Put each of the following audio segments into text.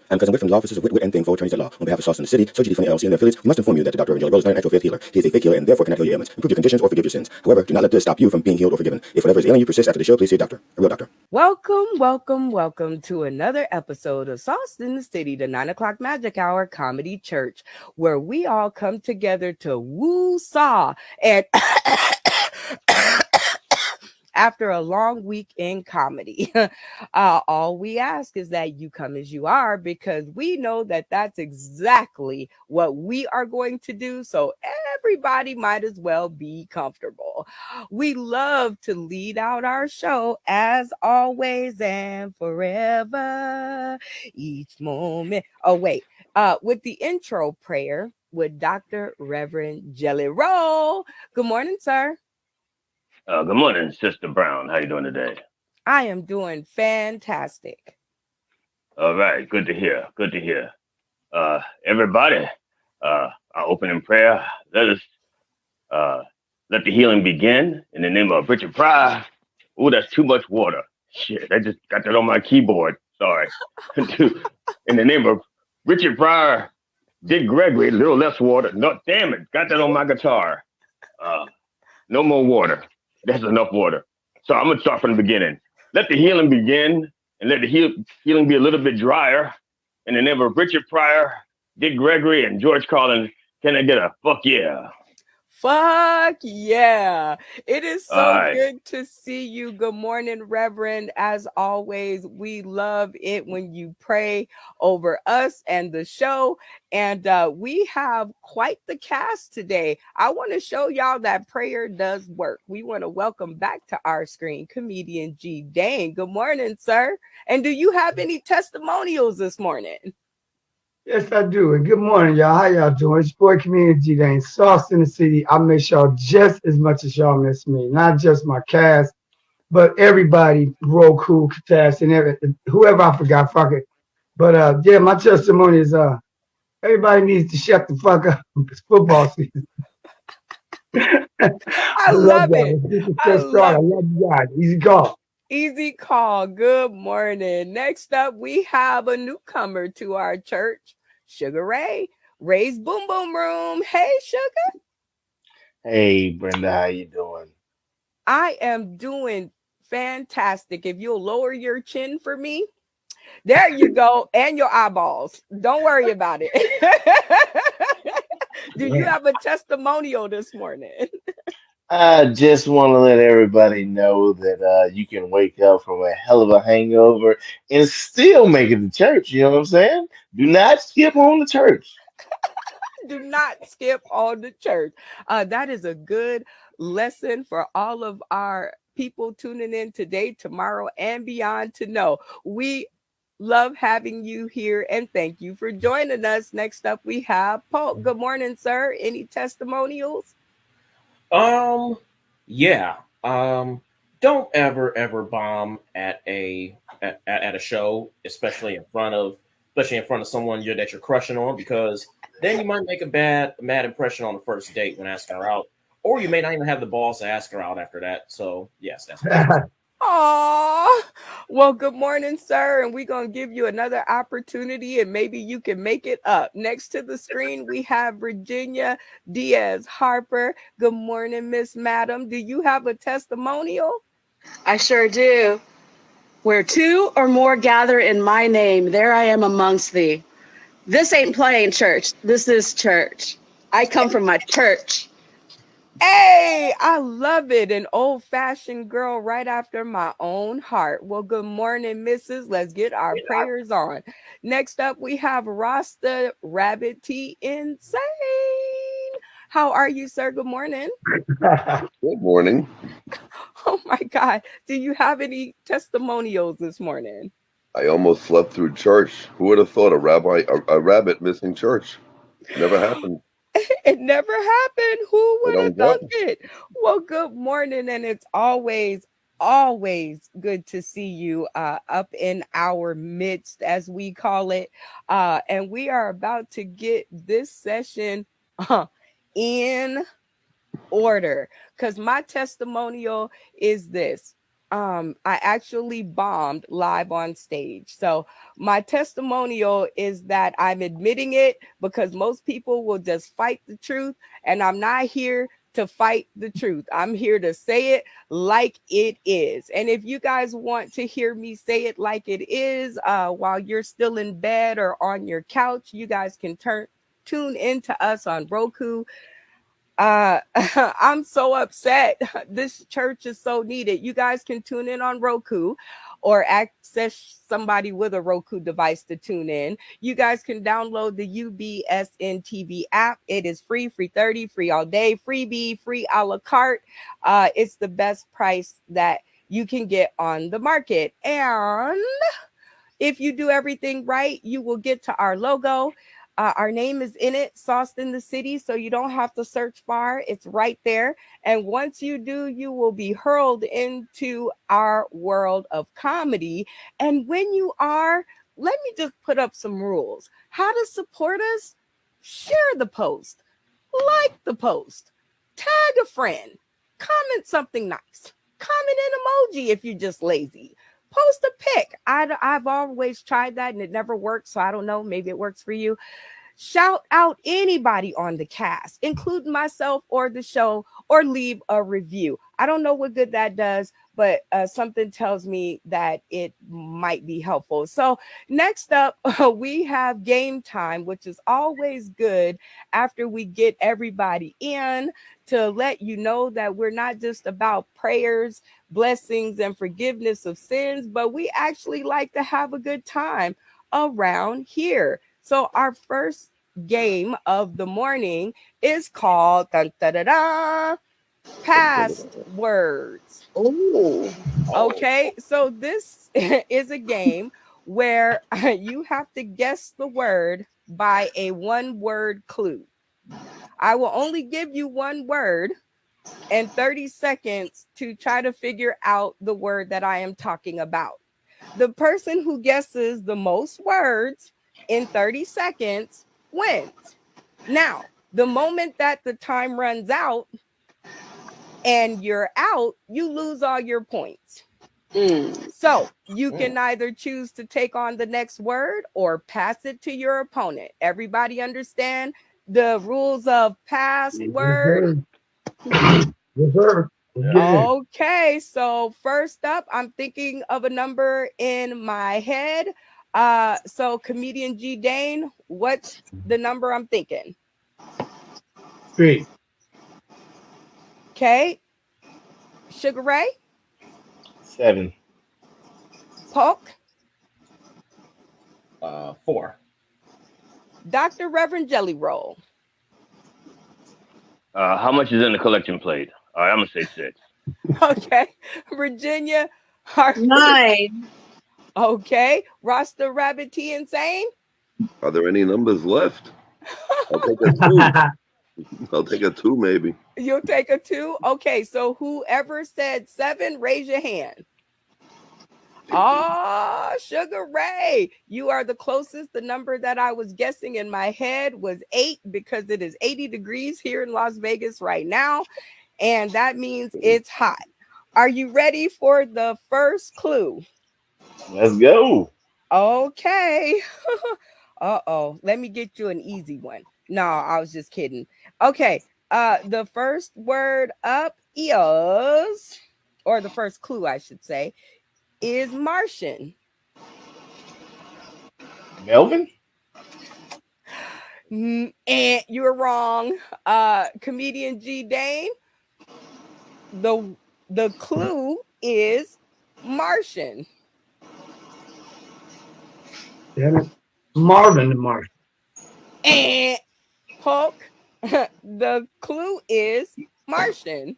I'm Cousin Whit from the offices of Whit and Thing for Attorneys at Law. On behalf of Sauce in the City, GD from the LLC and their affiliates, we must inform you that the Dr. Rolle is not an actual faith healer. He is a fake healer and therefore cannot heal your ailments, improve your conditions, or forgive your sins. However, do not let this stop you from being healed or forgiven. If whatever is ailing you persists after the show, please see a doctor, a real doctor. Welcome to another episode of Sauce in the City, the 9 o'clock magic hour comedy church, where we all come together to woo-saw and after a long week in comedy. All we ask is that you come as you are, because we know that that's exactly what we are going to do. So everybody might as well be comfortable. We love to lead out our show as always and forever, each moment. Oh, wait. With the intro prayer with Dr. Reverend Jelly Roll. Good morning, sir. Good morning, Sister Brown. How you doing today? I am doing fantastic. All right, good to hear. Good to hear. Everybody, our opening prayer. Let us let the healing begin in the name of Richard Pryor. Oh, that's too much water. Shit, I just got that on my keyboard. Sorry. In the name of Richard Pryor, Dick Gregory, a little less water. No, damn it, got that on my guitar. No more water. That's enough water. So I'm going to start from the beginning. Let the healing begin and let the healing be a little bit drier. In the name of Richard Pryor, Dick Gregory, and George Collins, can I get a fuck yeah? Fuck yeah. It is All so right. good to see you. Good morning, Reverend. As always, we love it when you pray over us and the show. And we have quite the cast today. I want to show y'all that prayer does work. We want to welcome back to our screen comedian G. Dane. Good morning, sir. And do you have any testimonials this morning? Yes, I do. And good morning, y'all. How y'all doing? It's your boy Community Dane, Sauce in the City. I miss y'all just as much as y'all miss me. Not just my cast, but everybody, Roku, Katas, and whoever I forgot, fuck it. But yeah, my testimony is everybody needs to shut the fuck up. It's football season. I I love love y'all. it. Let's get this I shit started. love I love you guys. Easy call. Easy call. Good morning. Next up, we have a newcomer to our church, Sugar Ray. Ray's Boom Boom Room. Hey, Sugar. Hey, Brenda, how you doing? I am doing fantastic. If you'll lower your chin for me, there you go. And your eyeballs. Don't worry about it. Do you Yeah. have a testimonial this morning? I just want to let everybody know that you can wake up from a hell of a hangover and still make it to church. You know what I'm saying? Do not skip on the church. Do not skip on the church. That is a good lesson for all of our people tuning in today, tomorrow, and beyond to know. We love having you here and thank you for joining us. Next up, we have Paul. Good morning, sir. Any testimonials? Um, yeah. Don't ever bomb at a show, especially in front of someone that you're crushing on, because then you might make a bad impression on the first date when asking her out, or you may not even have the balls to ask her out after that. So yes, that's my Aw, well, good morning, sir. And we're going to give you another opportunity and maybe you can make it up. Next to the screen, we have Virginia Diaz Harper. Good morning, Miss Madam. Do you have a testimonial? I sure do. Where two or more gather in my name, there I am amongst thee. This ain't playing church. This is church. I come from my church. Hey, I love it. An old fashioned girl right after my own heart. Well, good morning, missus. Let's get our prayers on. Next up, we have Rasta Rabbit T Insane. How are you, sir? Good morning. Good morning. Oh my God. Do you have any testimonials this morning? I almost slept through church. Who would have thought a rabbit missing church? Never happened. It never happened. Who I would have don't thought know. it? Well, good morning. And it's always good to see you up in our midst, as we call it. And we are about to get this session in order, because my testimonial is this. I actually bombed live on stage. So my testimonial is that I'm admitting it, because most people will just fight the truth, and I'm not here to fight the truth. I'm here to say it like it is. And if you guys want to hear me say it like it is, while you're still in bed or on your couch, you guys can tune into us on Roku. I'm so upset. This church is so needed. You guys can tune in on Roku or access somebody with a Roku device to tune in. You guys can download the UBSN TV app. It is free, free 30, free all day, freebie, free a la carte. It's the best price that you can get on the market. And if you do everything right, you will get to our logo. Our name is in it, Sauced in the City, so you don't have to search far. It's right there. And once you do, you will be hurled into our world of comedy. And when you are, let me just put up some rules. How to support us? Share the post, like the post, tag a friend, comment something nice, comment an emoji if you're just lazy. Post a pic. I've always tried that and it never worked. So I don't know. Maybe it works for you. Shout out anybody on the cast, including myself or the show, or leave a review. I don't know what good that does, but something tells me that it might be helpful. So next up, we have game time, which is always good after we get everybody in, to let you know that we're not just about prayers, blessings, and forgiveness of sins, but we actually like to have a good time around here. So our first game of the morning is called dun, da, da, da, Past Words. Oh. Okay, so this is a game where you have to guess the word by a one-word clue. I will only give you one word and 30 seconds to try to figure out the word that I am talking about. The person who guesses the most words in 30 seconds wins. Now, the moment that the time runs out and you're out, you lose all your points. So you can either choose to take on the next word or pass it to your opponent. Everybody understand the rules of past word? Yes, sir. Let's get it. Okay, so first up, I'm thinking of a number in my head. So comedian G Dane, what's the number I'm thinking? 3. Okay, Sugar Ray, 7. Polk, 4. Dr. Reverend Jelly Roll. How much is in the collection plate? All right, I'm gonna say 6. Okay, Virginia Harper. 9. Okay, Rasta Rabbit T Insane. Are there any numbers left? I'll take a 2. I'll take a 2 maybe. You'll take a 2. Okay, so whoever said 7, raise your hand. Oh, Sugar Ray, you are the closest. The number that I was guessing in my head was 8, because it is 80 degrees here in Las Vegas right now. And that means it's hot. Are you ready for the first clue? Let's go. Okay. Uh-oh. Let me get you an easy one. No, I was just kidding. Okay. The first word up is, or the first clue, I should say, is Martian. Melvin? And you're wrong. Comedian G Dane. The clue is Martian. Damn it. Marvin the Martian. And Poke. The clue is Martian.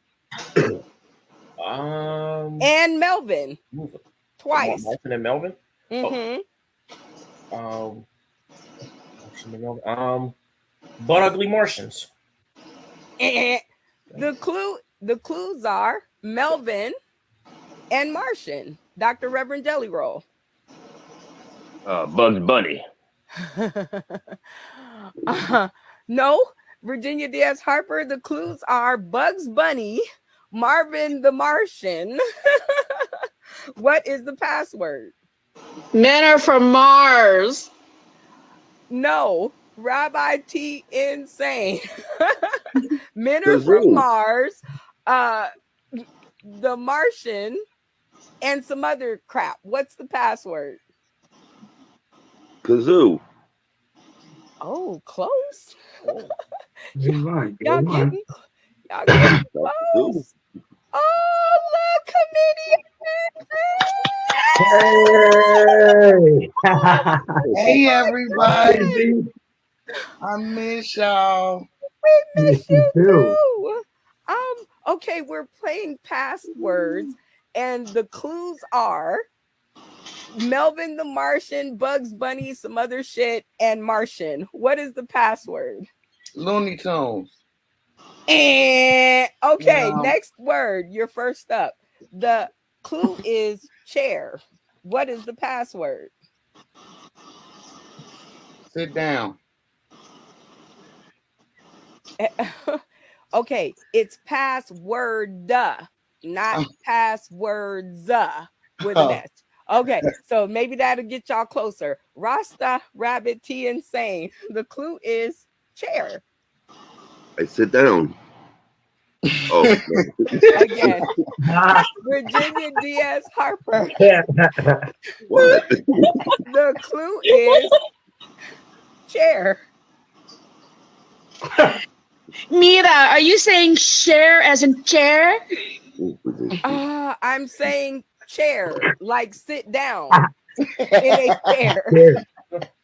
And Melvin. Twice. Martin and Melvin. Mm-hmm. But ugly Martians. The clues are Melvin and Martian. Dr. Reverend Jelly Roll. Bugs Bunny. No, Virginia Diaz Harper. The clues are Bugs Bunny, Marvin the Martian, What is the password? Men are from Mars. No, Rabbi T insane. Men are from Kazoo. Mars, the Martian, and some other crap. What's the password? Kazoo. Oh, close. Good one. Good Y'all one. getting Kazoo. close. Oh, look, Hey. Hey, everybody. Easy. I miss y'all. we Yes, miss you you do. too. Okay, we're playing past words, and the clues are Melvin the Martian, Bugs Bunny, some other shit, and Martian. What is the password? Looney Tunes. Okay, Yeah. next word. You're first up. The clue is chair. What is the password? Sit down. Okay, it's password, not passwords with an S. Okay, so maybe that'll get y'all closer. Rasta, Rabbit, T, insane. The clue is chair. I sit down. Oh, Again, Virginia Diaz Harper. what? The clue is chair. Mira, are you saying share as in chair? I'm saying chair, like sit down in a chair.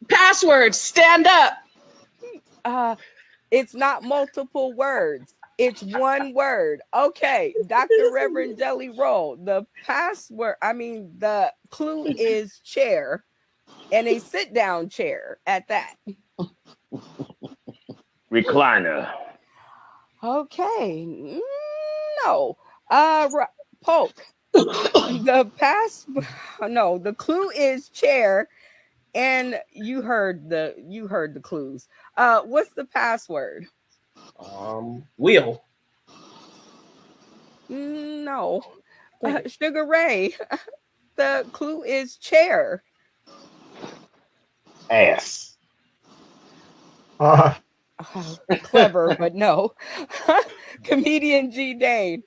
Password, stand up. It's not multiple words. It's one word. Okay, Dr. Reverend Jelly Roll. The clue is chair and a sit down chair at that. Recliner. Okay. No. Poke. The clue is chair, and you heard the clues. What's the password? Wheel. No. Sugar Ray. The clue is chair. Ass. Clever, but no. Comedian G Dane.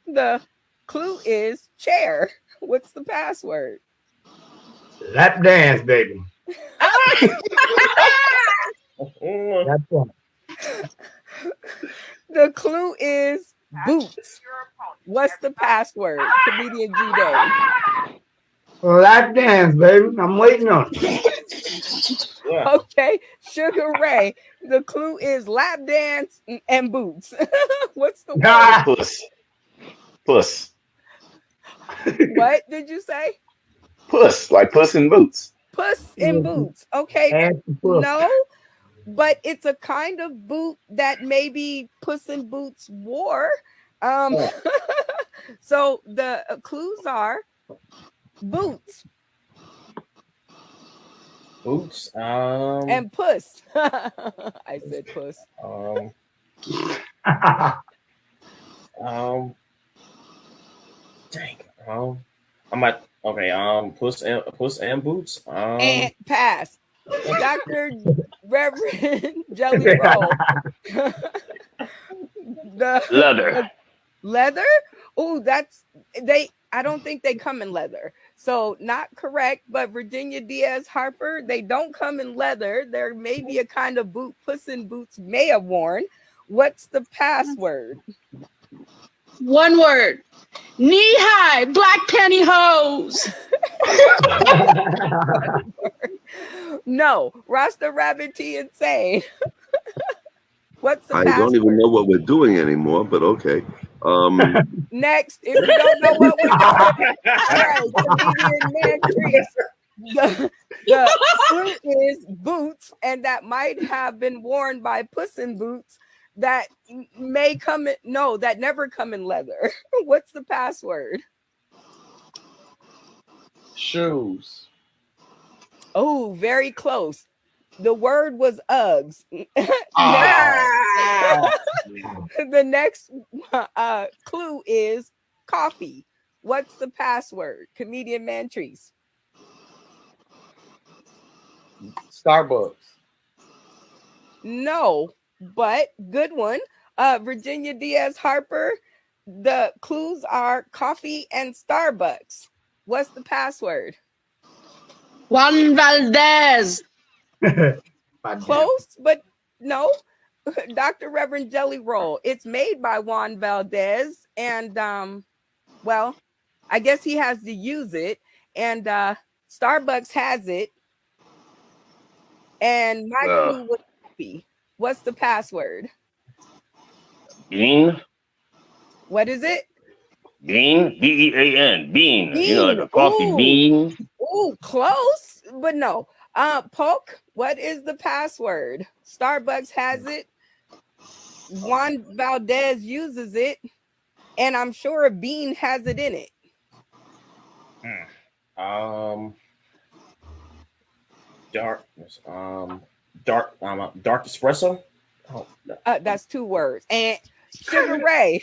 The clue is chair. What's the password? Lap dance, baby. That's one. The clue is boots. What's the password? Comedian G Dane. Lap dance, baby. I'm waiting on it. Yeah. Okay, Sugar Ray. The clue is lap dance and boots. What's the word? Puss. Puss. What did you say? Puss. Like Puss in Boots. Puss in boots. Okay, Ass to puss. no, but it's a kind of boot that maybe Puss in Boots wore. So the clues are boots Boots. and puss. I said puss. Dang. I'm at okay. Puss and boots. And pass. Dr. Reverend Jelly Roll. Leather. Leather? Oh, I don't think they come in leather. So not correct, but Virginia Diaz Harper, they don't come in leather. There may be a kind of boot Puss in Boots may have worn. What's the password? One word. Knee high, black pantyhose. No, Rasta Rabbit T insane. What's the I password? don't even know what we're doing anymore, but okay. Next, if you don't know what we're doing, all right, comedian man trees. The clue is boots, and that might have been worn by Puss in Boots that may come in, no, that never come in leather. What's the password? Shoes. Oh, very close. The word was Uggs. Oh. The next clue is coffee. What's the password? Comedian Mantrice. Starbucks. No, but good one. Virginia Diaz Harper. The clues are coffee and Starbucks. What's the password? Juan Valdez. Close, but no. Dr. Reverend Jelly Roll. It's made by Juan Valdez, and well, I guess he has to use it, and Starbucks has it. And my clue was coffee. What's the password? Bean. What is it? Bean. Bean. Bean. Bean. You know, like a coffee bean. Ooh, close, but no. Polk, what is the password? Starbucks has it. Juan Valdez uses it, and I'm sure Bean has it in it. Dark espresso. Oh, that's 2 words. And Sugar Ray.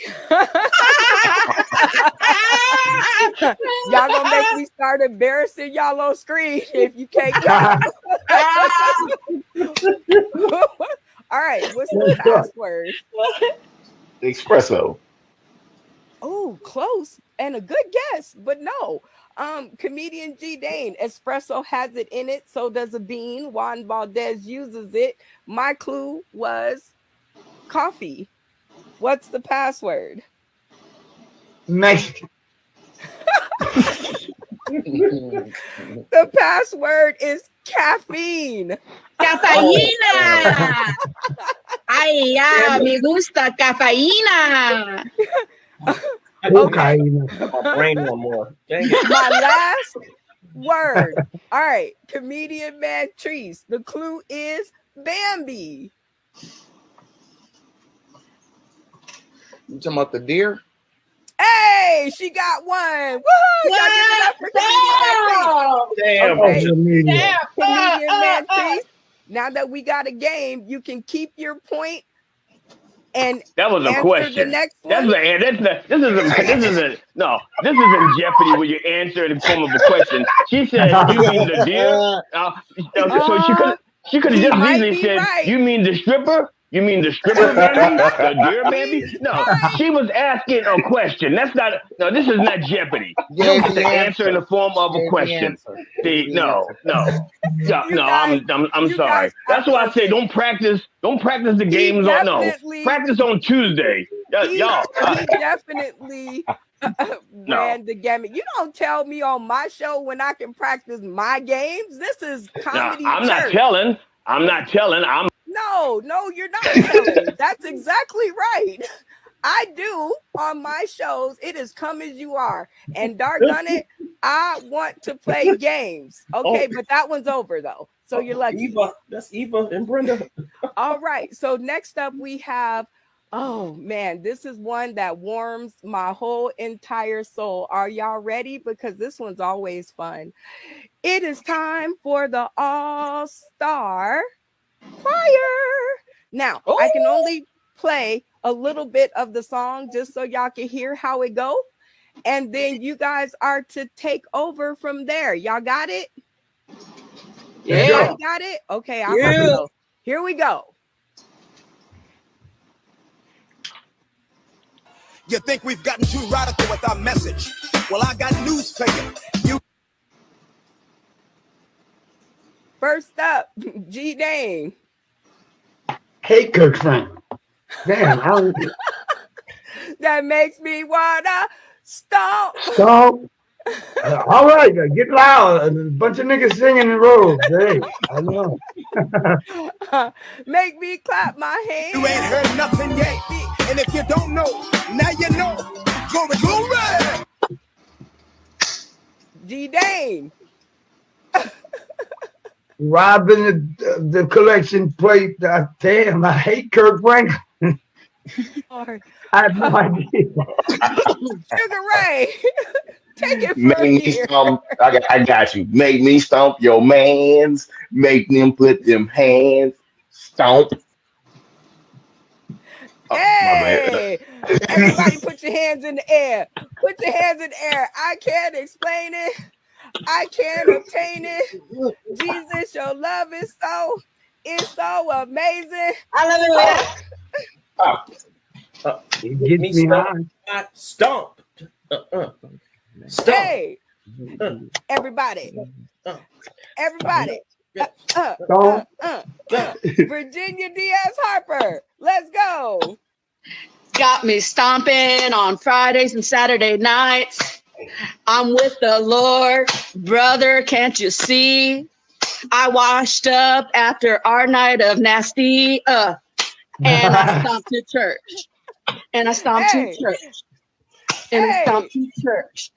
Y'all gonna make me start embarrassing y'all on screen if you can't count. All right, what's the password? Espresso. Oh, close and a good guess, but no. Comedian G Dane, espresso has it in it, so does a bean. Juan Valdez uses it. My clue was coffee. What's the password? Mexican. The password is caffeine. Cafeína. Ay, ya, me gusta cafeína. Okay. My brain one more. Dang it. My last word. All right, comedian Mantrice. The clue is Bambi. You talking about the deer? Hey, she got one. Woohoo! Y'all give it up for comedian Mantrice. Damn. Comedian Mantrice. Now that we got a game, you can keep your point and that was a answer question. The next one. This isn't Jeopardy where you answer in the form of a question. She said, "You mean the deer?" So she could have just easily said, right. "You mean the stripper? You mean the stripper Bambi? The deer Bambi?" No, she was asking a question. That's not. No, this is not Jeopardy. You don't get the answer in the form of a question. See, no. I'm sorry. That's why I say don't practice. Don't practice the games on. No, practice on Tuesday. Y'all. He definitely ran the gamut. You don't tell me on my show when I can practice my games. This is comedy. I'm not telling. I'm. No, you're not telling. That's exactly right. I do on my shows. It is come as you are. And doggone it, I want to play games. Okay, but that one's over though. So you're lucky. That's Eva and Brenda. All right. So next up we have, oh man, this is one that warms my whole entire soul. Are y'all ready? Because this one's always fun. It is time for the All-Star Choir. Now, I can only play a little bit of the song just so y'all can hear how it go. And then you guys are to take over from there. Y'all got it? Yeah. You got it? Okay, I'm gonna go. Here we go. You think we've gotten too radical with our message? Well, I got news for you. First up, G Dane. Hey, Kirk Franklin. Damn, That makes me wanna stomp. Stomp. All right, get loud. A bunch of niggas singing in rows. Hey, I know. Make me clap my hands. You ain't heard nothing yet. And if you don't know, now you know. Glory. G Dane. Robbing the collection plate. Damn, I hate Kirk Franklin. I have no idea. Sugar Ray. Take it Make from me here. stomp. I got you. Make me stomp your mans. Make them put them hands. Stomp. Oh, my bad. Hey, everybody put your hands in the air. Put your hands in the air. I can't explain it. I can't obtain it. Jesus, your love is so amazing. Hallelujah. Oh, It get gets me me stumped. high. Not stumped. Stumped. Hey, everybody. Uh, Everybody. yeah. Don't Virginia Diaz Harper. Let's go. Got me stomping on Fridays and Saturday nights. I'm with the Lord, brother. Can't you see? I washed up after our night of nasty, and I stomped to church, and I stomped to Hey, church, and I stomped hey, to church,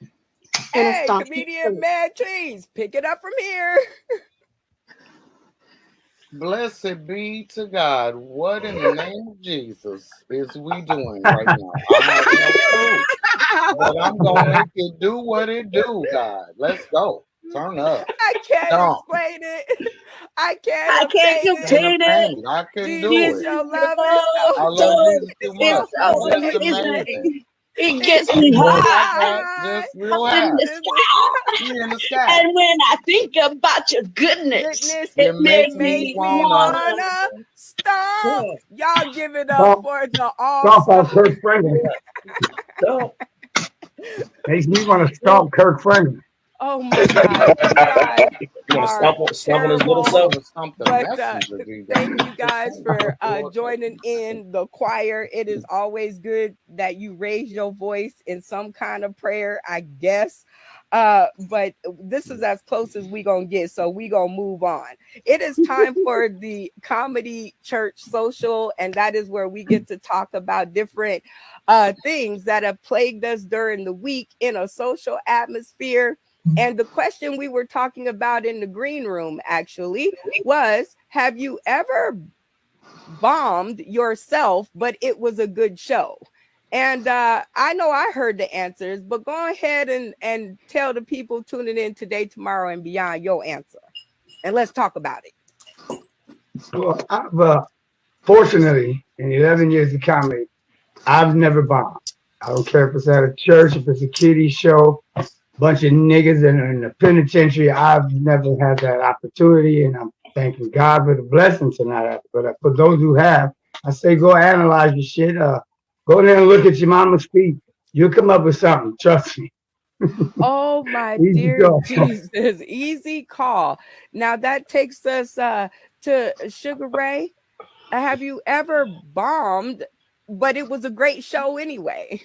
and I hey, stomped to comedian church. Mad Trees. Pick it up from here. Blessed be to God. What in the name of Jesus is we doing right now? I have no clue. But I'm gonna make it do what it do, God. Let's go. Turn up. I can't Stomp. explain it. I can't I can't obtain it. Can't contain it. obtain. I couldn't do Jesus, it. your love is Oh, I love so Jesus too it's much. so It's just amazing. amazing. it It gets gets me me Just like high that. high Just real up in high. the in the sky. We in the sky. And when I think about your goodness, goodness. it It It makes makes me me makes me wanna wanna stop. want Y'all give it up stomp, for the all stomp star. on Kirk Franklin. Stump. Makes me want to stomp Kirk Franklin. Oh my God, you guys You want to are stomp on his little terrible. I self? wanna stomp the But messenger, DJ. thank you Just guys saying. for Lord, joining in the choir. It is always good that you raise your voice in some kind of prayer, I guess. But this is as close as we gonna get, so we gonna move on. It is time for the comedy church social, and that is where we get to talk about different things that have plagued us during the week in a social atmosphere. And the question we were talking about in the green room actually was, have you ever bombed yourself, but it was a good show? And I know I heard the answers, but go ahead and tell the people tuning in today, tomorrow, and beyond your answer. And let's talk about it. Well, fortunately, in 11 years of comedy, I've never bombed. I don't care if it's at a church, if it's a kiddie show, bunch of niggas that are in the penitentiary. I've never had that opportunity, and I'm thanking God for the blessing tonight. But for those who have, I say go analyze your shit. Go there and look at your mama's feet. You'll come up with something. Trust me. Oh my Easy dear go. Jesus, easy call. Now that takes us to Sugar Ray. Have you ever bombed, but it was a great show anyway?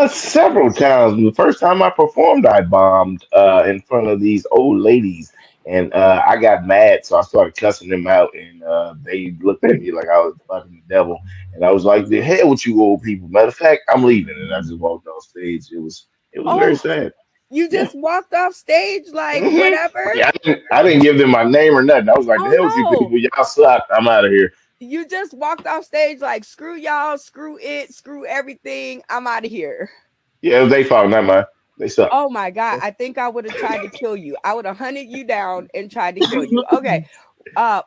Several times. The first time I performed, I bombed in front of these old ladies, and I got mad, so I started cussing them out, and they looked at me like I was fucking the devil, and I was like, "The hell with you old people." Matter of fact, I'm leaving, and I just walked off stage. It was very Oh, sad. you Yeah. just walked off stage like hmm whatever? Yeah, I didn't give them my name or nothing. I was like, "The Oh hell with you no. people, y'all suck. I'm out of here." You just walked off stage like screw y'all, screw it, screw everything. I'm out of here. Yeah, it was their fault, not mine. They suck. Oh my God. I think I would have tried to kill you. I would have hunted you down and tried to kill you. Okay.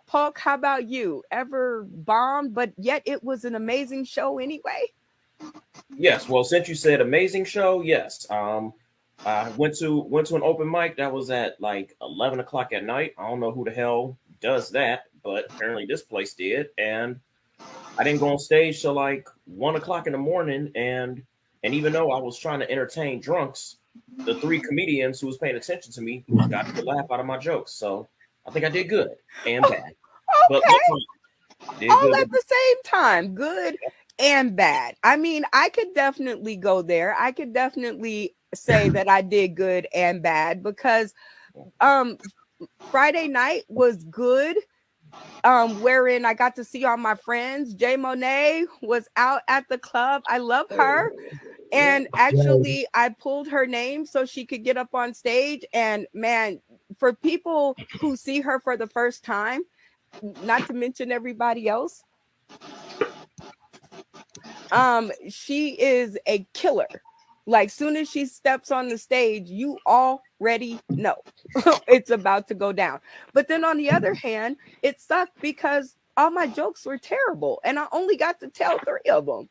Polk, how about you? Ever bombed, but yet it was an amazing show anyway? Yes. Well, since you said amazing show, yes. I went to an open mic that was at like 11 o'clock at night. I don't know who the hell does that, but apparently this place did, and I didn't go on stage till like 1 o'clock in the morning, and even though I was trying to entertain drunks, the three comedians who was paying attention to me got a good laugh out of my jokes. So I think I did good and bad, but Okay. did All good. at the same time, good and bad. I mean, I could definitely go there. I could definitely say that I did good and bad because um Friday night was good, wherein I got to see all my friends. Jay Monet was out at the club. I love her. And actually, I pulled her name so she could get up on stage. And man, for people who see her for the first time, not to mention everybody else, she is a killer. Like soon as she steps on the stage, you already know it's about to go down. But then on the other hand, it sucked because all my jokes were terrible, and I only got to tell 3 of them.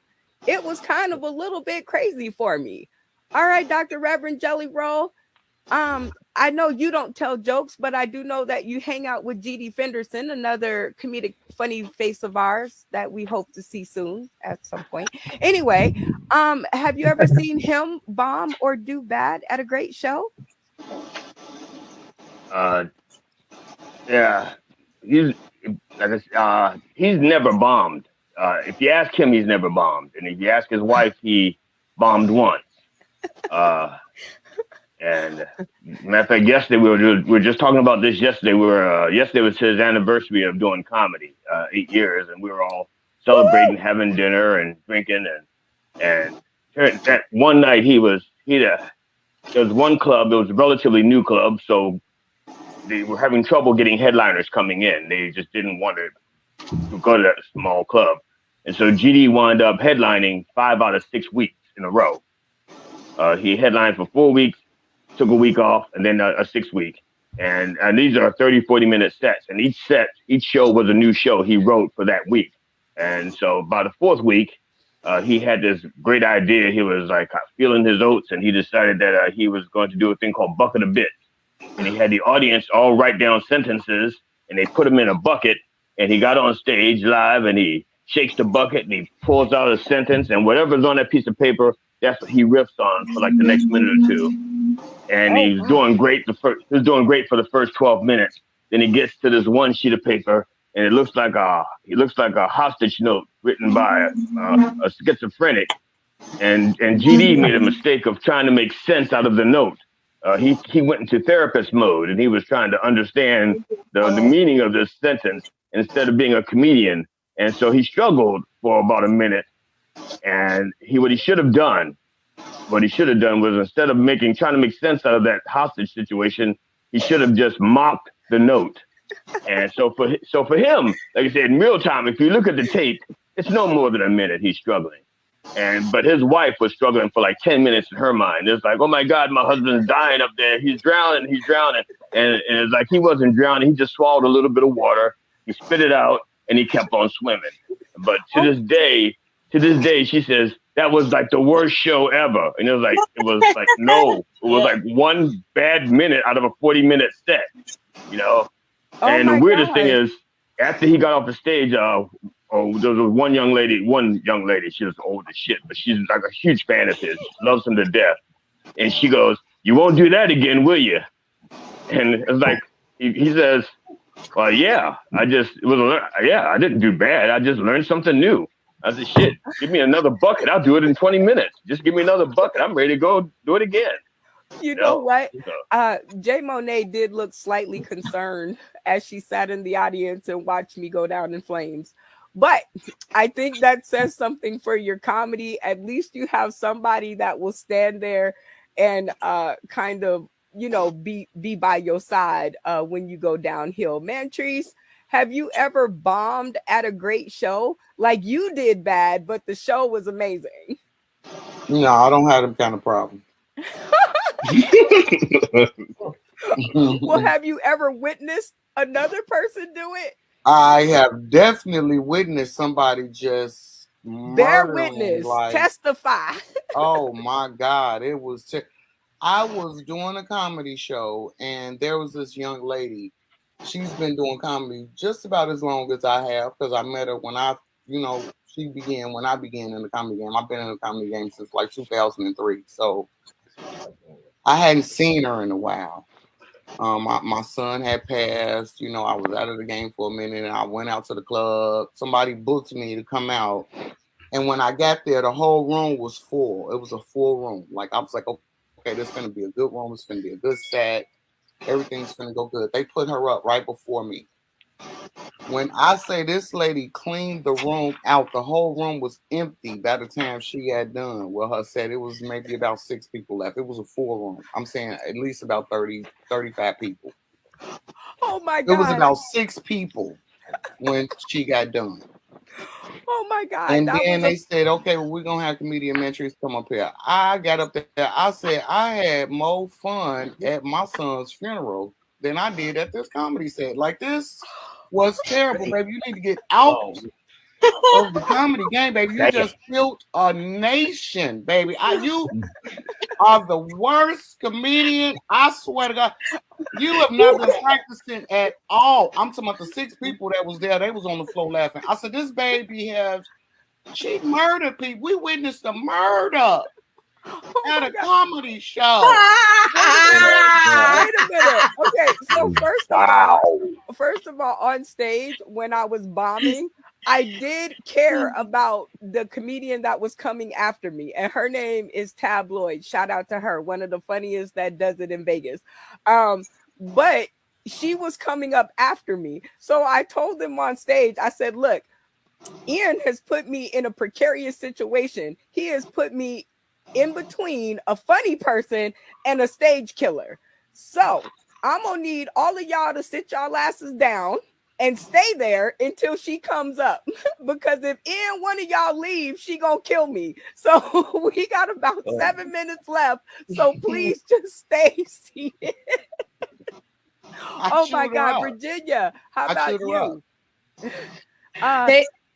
It was kind of a little bit crazy for me. All right, Dr. Reverend Jelly Roll. I know you don't tell jokes, but I do know that you hang out with GD Fenderson, another comedic funny face of ours that we hope to see soon at some point. Anyway, have you ever seen him bomb or do bad at a great show? Yeah, he's he's never bombed. If you ask him, he's never bombed, and if you ask his wife, he bombed once. And matter of fact, yesterday we were just talking about this yesterday. Yesterday was his anniversary of doing comedy, 8 years, and we were all celebrating, having dinner and drinking, and that one night there was one club. It was a relatively new club, so they were having trouble getting headliners coming in. They just didn't want to go to that small club. And so GD wound up headlining 5 out of 6 weeks in a row. He headlined for 4 weeks, took a week off, and then a 6 week. And these are 30, 40-minute sets. And each show was a new show he wrote for that week. And so by the 4th week, he had this great idea. He was like feeling his oats, and he decided that he was going to do a thing called Bucket of Bits. And he had the audience all write down sentences, and they put them in a bucket. And he got on stage live, and he shakes the bucket, and he pulls out a sentence, and whatever's on that piece of paper, that's what he riffs on for like the next minute or two. And he was doing great. He was doing great for the first 12 minutes. Then he gets to this one sheet of paper, and it looks like a hostage note written by a schizophrenic. And GD made a mistake of trying to make sense out of the note. He went into therapist mode, and he was trying to understand the meaning of this sentence instead of being a comedian. And so he struggled for about a minute. And what he should have done was instead of trying to make sense out of that hostage situation, he should have just mocked the note. And so for him, like I said, in real time, if you look at the tape, it's no more than a minute he's struggling. But his wife was struggling for like 10 minutes in her mind. It's like, oh my God, my husband's dying up there. He's drowning. And it's like he wasn't drowning. He just swallowed a little bit of water. He spit it out, and he kept on swimming. But to this day, she says that was like the worst show ever. And it was like one bad minute out of a 40-minute set, you know? And the weirdest thing is, after he got off the stage, there was one young lady, she was old as shit, but she's like a huge fan of his, loves him to death. And she goes, "You won't do that again, will you?" And it's like, he says, "Well, yeah, I didn't do bad. I just learned something new." I said, "Shit, give me another bucket. I'll do it in 20 minutes. Just give me another bucket. I'm ready to go do it again." You know what? Jay Monet did look slightly concerned as she sat in the audience and watched me go down in flames. But I think that says something for your comedy. At least you have somebody that will stand there and kind of, be by your side when you go downhill. Mantrice, have you ever bombed at a great show? Like you did bad, but the show was amazing. No, I don't have that kind of problem. Well, have you ever witnessed another person do it? I have definitely witnessed somebody just bear witness, testify. Oh my God, it was. I was doing a comedy show, and there was this young lady. She's been doing comedy just about as long as I have, because I met her when she began when I began in the comedy game. I've been in the comedy game since like 2003, so I hadn't seen her in a while. My son had passed. I was out of the game for a minute, and I went out to the club. Somebody booked me to come out, and when I got there, the whole room was full. It was a full room. Like I was like, okay, this is gonna be a good room. It's gonna be a good set. Everything's gonna go good. They put her up right before me. When I say this lady cleaned the room out, the whole room was empty by the time she had done. Well, her said it was maybe about 6 people left. It was a full room. I'm saying at least about 30, 35 people. Oh my God. It was about 6 people when she got done. Oh my God. And then they said, okay, well, we're going to have comedian Mantrice come up here. I got up there. I said, I had more fun at my son's funeral than I did at this comedy set. Like this. was terrible, baby. You need to get out of the comedy game, baby. You just built a nation, baby. You are the worst comedian. I swear to God. You have not been practicing at all. I'm talking about the 6 people that was there. They was on the floor laughing. I said, this baby she murdered people. We witnessed a murder at a comedy show. Wait a minute. Okay, so first of all, on stage when I was bombing, I did care about the comedian that was coming after me, and her name is Tabloid. Shout out to her, one of the funniest that does it in Vegas. But she was coming up after me, so I told them on stage. I said, "Look, Ian has put me in a precarious situation. He has put me in between a funny person and a stage killer. So I'm gonna need all of y'all to sit y'all asses down and stay there until she comes up. Because if one of y'all leaves, she gonna kill me. So we got about 7 minutes left. So please just stay seated." Oh my God, Virginia, how about you?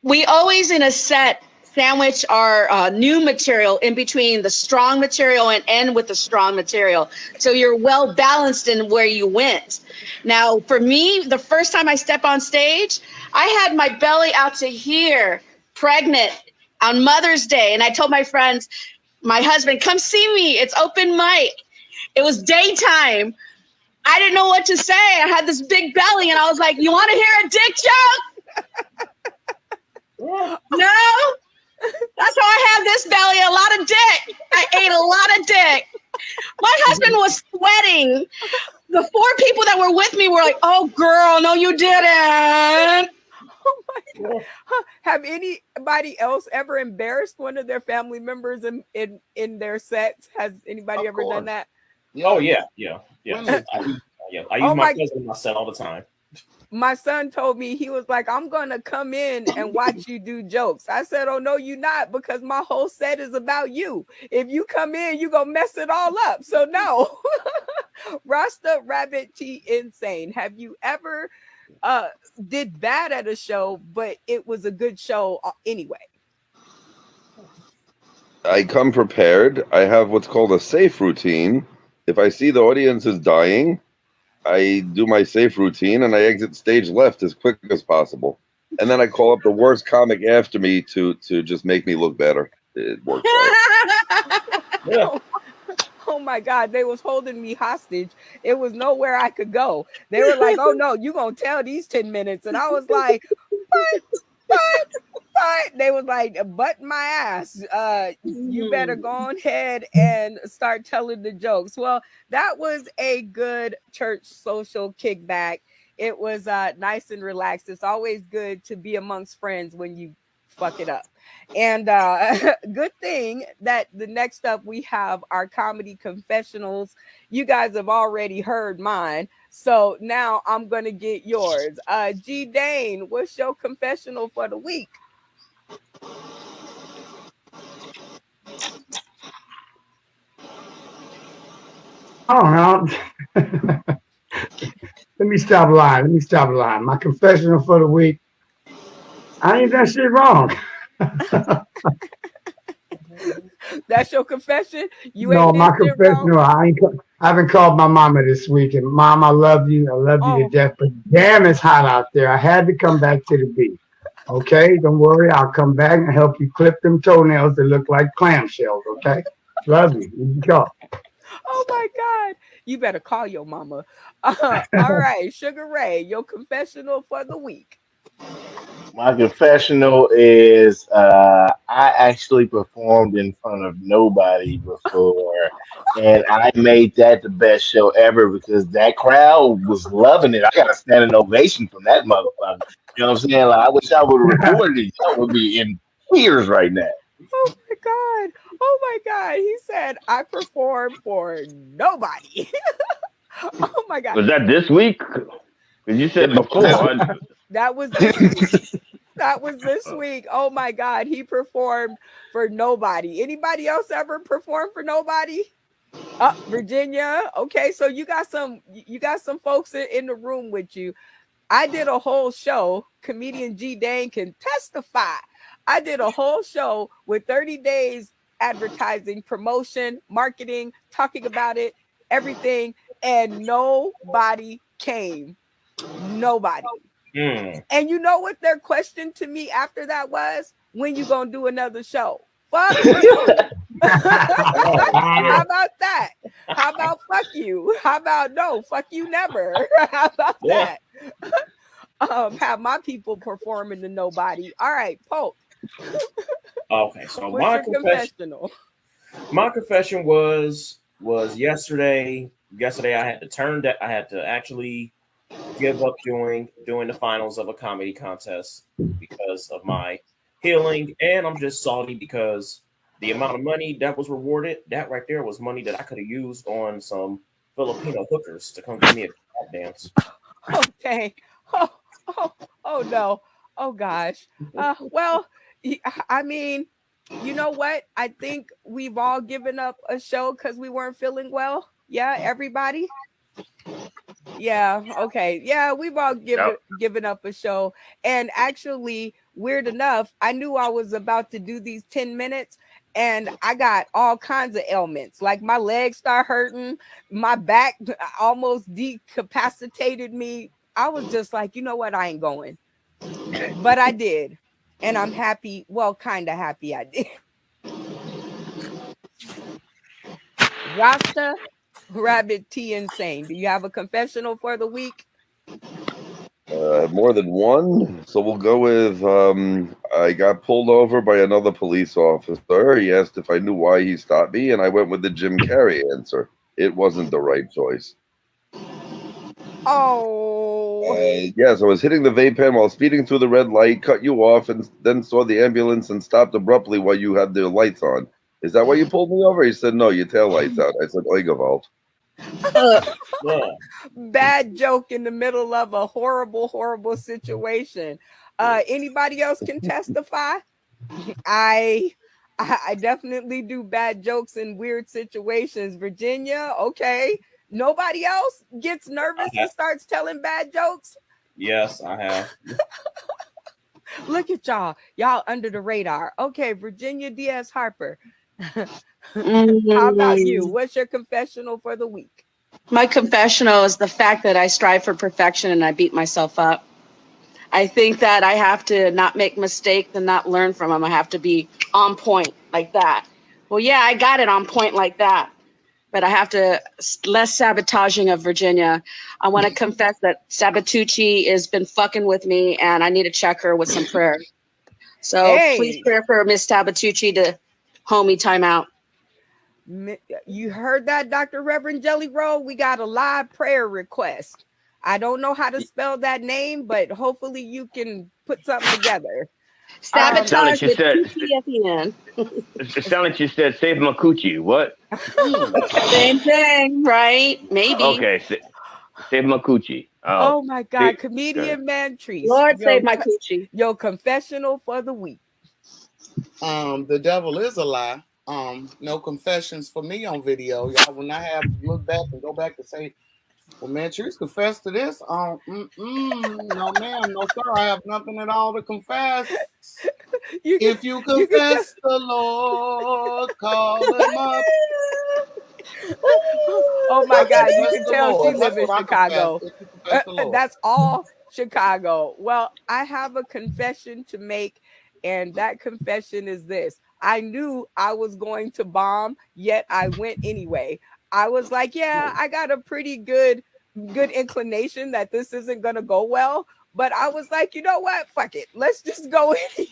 We always in a set sandwich our new material in between the strong material and end with the strong material. So you're well balanced in where you went. Now, for me, the first time I step on stage, I had my belly out to here, pregnant on Mother's Day. And I told my friends, my husband, come see me. It's open mic. It was daytime. I didn't know what to say. I had this big belly and I was like, you want to hear a dick joke? No? That's how I have this belly, a lot of dick. I ate a lot of dick. My husband was sweating. The 4 people that were with me were like, oh, girl, no, you didn't. Oh my God. Have anybody else ever embarrassed one of their family members in their sets? Has anybody ever done that? Oh, yeah. I use my cousin in my set all the time. My son told me, he was like, I'm going to come in and watch you do jokes. I said, oh, no, you're not, because my whole set is about you. If you come in, you're going to mess it all up. So no. Rasta Rabbit T Insane. Have you ever did bad at a show, but it was a good show anyway? I come prepared. I have what's called a safe routine. If I see the audience is dying, I do my safe routine and I exit stage left as quick as possible. And then I call up the worst comic after me to just make me look better. It works out. Yeah. Oh my God, they was holding me hostage. It was nowhere I could go. They were like, oh no, you gonna tell these 10 minutes. And I was like, what? They was like, butt my ass. You better go ahead and start telling the jokes. Well, that was a good church social kickback. It was nice and relaxed. It's always good to be amongst friends when you fuck it up. And good thing that the next up we have our comedy confessionals. You guys have already heard mine, so now I'm gonna get yours. G Dane, what's your confessional for the week? Oh no. Let me stop lying. My confessional for the week. I ain't done shit wrong. That's your confession? No, my confessional. I haven't called my mama this week. And Mom, I love you. I love you to death. But damn, it's hot out there. I had to come back to the beach. Okay, don't worry. I'll come back and help you clip them toenails that look like clamshells. Okay, love you. You can go. Oh my God. You better call your mama. All right, Sugar Ray, your confessional for the week. My confessional is I actually performed in front of nobody before, and I made that the best show ever because that crowd was loving it. I got a standing ovation from that motherfucker. You know what I'm saying? Like, I wish I would have recorded it. I would be in tears right now. Oh my God. Oh my God. He said, I performed for nobody. Oh my God. Was that this week? Because you said before. That was this week. That was this week. Oh my God. He performed for nobody. Anybody else ever performed for nobody? Virginia. Okay, so you got some folks in the room with you. I did a whole show. Comedian G Dane can testify. I did a whole show with 30 days advertising, promotion, marketing, talking about it, everything, and nobody came. Nobody. And you know what their question to me after that was? When you gonna do another show? Fuck you. How about that? How about fuck you? How about no, fuck you never? How about that? Have my people performing to nobody. All right, Pope. Okay, so what's your confessional? My confession was yesterday. Yesterday, I had to turn that. I had to actually give up doing the finals of a comedy contest because of my healing, and I'm just salty because the amount of money that was rewarded, that right there was money that I could have used on some Filipino hookers to come give me a tap dance. Okay. Oh no. Oh gosh. Well, I mean, you know what? I think we've all given up a show because we weren't feeling well. Yeah, everybody. Yeah, okay. Yeah, we've all given up a show. And actually, weird enough, I knew I was about to do these 10 minutes and I got all kinds of ailments. Like my legs start hurting, my back almost decapacitated me. I was just like, you know what? I ain't going. But I did. And I'm happy. Well, kind of happy I did. Rasta Rabbit T Insane. Do you have a confessional for the week? More than one. So we'll go with I got pulled over by another police officer. He asked if I knew why he stopped me, and I went with the Jim Carrey answer. It wasn't the right choice. Oh. Yes, I was hitting the vape pen while speeding through the red light, cut you off, and then saw the ambulance and stopped abruptly while you had the lights on. Is that why you pulled me over? He said, no, your tail lights out. I said, Oigavalt. Bad joke in the middle of a horrible situation. Anybody else can testify? I definitely do bad jokes in weird situations. Virginia, okay. Nobody else gets nervous and starts telling bad jokes? Yes, I have. Look at y'all. Y'all under the radar. Okay, Virginia Diaz Harper. How about you? What's your confessional for the week? My confessional is the fact that I strive for perfection and I beat myself up. I think that I have to not make mistakes and not learn from them. I have to be on point like that. Well, yeah, I got it on point like that. But I have to less sabotaging of Virginia. I want to confess that Sabatucci has been fucking with me and I need to check her with some prayer. So please pray for Miss Sabatucci to homie time out. You heard that, Dr. Reverend Jelly Roll? We got a live prayer request. I don't know how to spell that name, but hopefully you can put something together. Sabotage with Tucci at the end. It sounded like you said save my coochie. What? Same thing, right? Maybe. Okay, save my coochie. Oh my God, comedian Mantrice. Lord save my coochie. Your confessional for the week. The devil is a lie. No confessions for me on video. Y'all will not have to look back and go back and say, well, man, Trees confessed to this. No, ma'am, no, sir. I have nothing at all to confess. If you confess the Lord, call him up. Oh my God, you can tell she lives in Chicago. That's all Chicago. Well, I have a confession to make, and that confession is this. I knew I was going to bomb, yet I went anyway. I was like, yeah, I got a pretty good inclination that this isn't going to go well. But I was like, you know what? Fuck it. Let's just go anyway.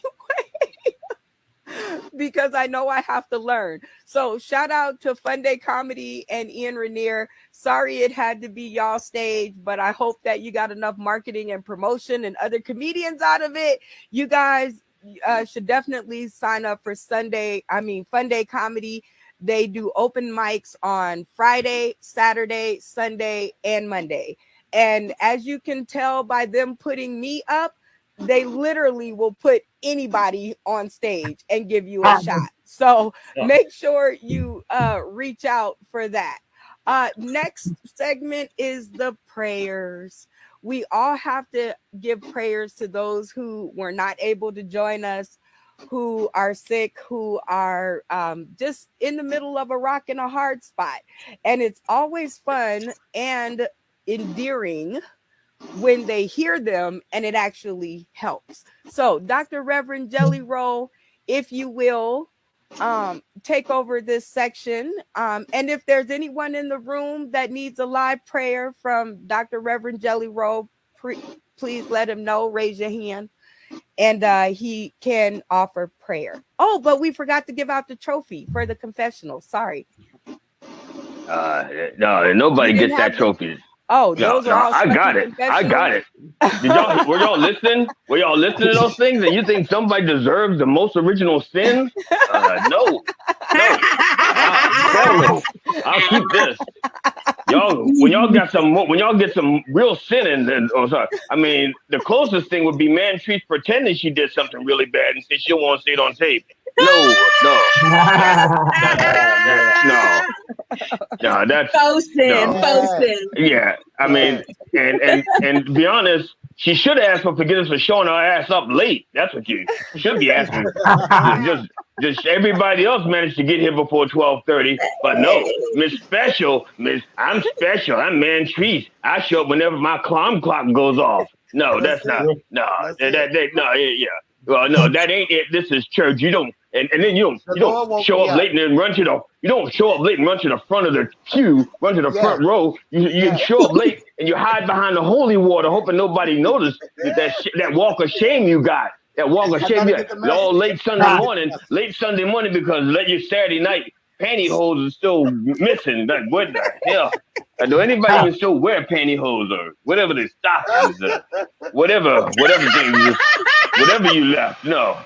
Because I know I have to learn. So shout out to Fun Day Comedy and Ian Rainier. Sorry it had to be y'all stage, but I hope that you got enough marketing and promotion and other comedians out of it. You guys should definitely sign up for Fun Day Comedy. They do open mics on Friday, Saturday, Sunday, and Monday. And as you can tell by them putting me up, they literally will put anybody on stage and give you a shot. So make sure you reach out for that. Next segment is the prayers. we all have to give prayers to those who were not able to join us, who are sick, who are just in the middle of a rock and a hard spot. And it's always fun and endearing when they hear them and it actually helps. So, Dr. Reverend Jelly Roll, if you will, take over this section. And if there's anyone in the room that needs a live prayer from Dr. Reverend Jelly Roll, please let him know. Raise your hand, and he can offer prayer. Oh, but we forgot to give out the trophy for the confessional. Sorry. No, nobody gets that trophy. Oh, those are all. I got it. I got it. Were y'all listening? Were y'all listening to those things? And you think somebody deserves the most original sin? No. I'll keep this. When y'all get some real sin in, I mean, the closest thing would be Man Trees pretending she did something really bad and say she don't want to see it on tape. No, that's faux sin. Yeah, I mean, and to be honest, she should ask for forgiveness for showing her ass up late. That's what you should be asking. Just everybody else managed to get here before 12:30, but no, I'm special. I'm Man Trees. I show up whenever my alarm clock goes off. No, that's not. Yeah. Well, no, that ain't it. This is church. You don't, and then you don't show up late and then run to the. You don't show up late and run to the front of the queue, run to the front row. You show up late and you hide behind the holy water, hoping nobody noticed that walk of shame you got. That walk of shame, all late Sunday morning, because your Saturday night pantyhose is still missing. Like, what the hell? Do anybody even still wear pantyhose or whatever the stockings, whatever things, whatever you left? No,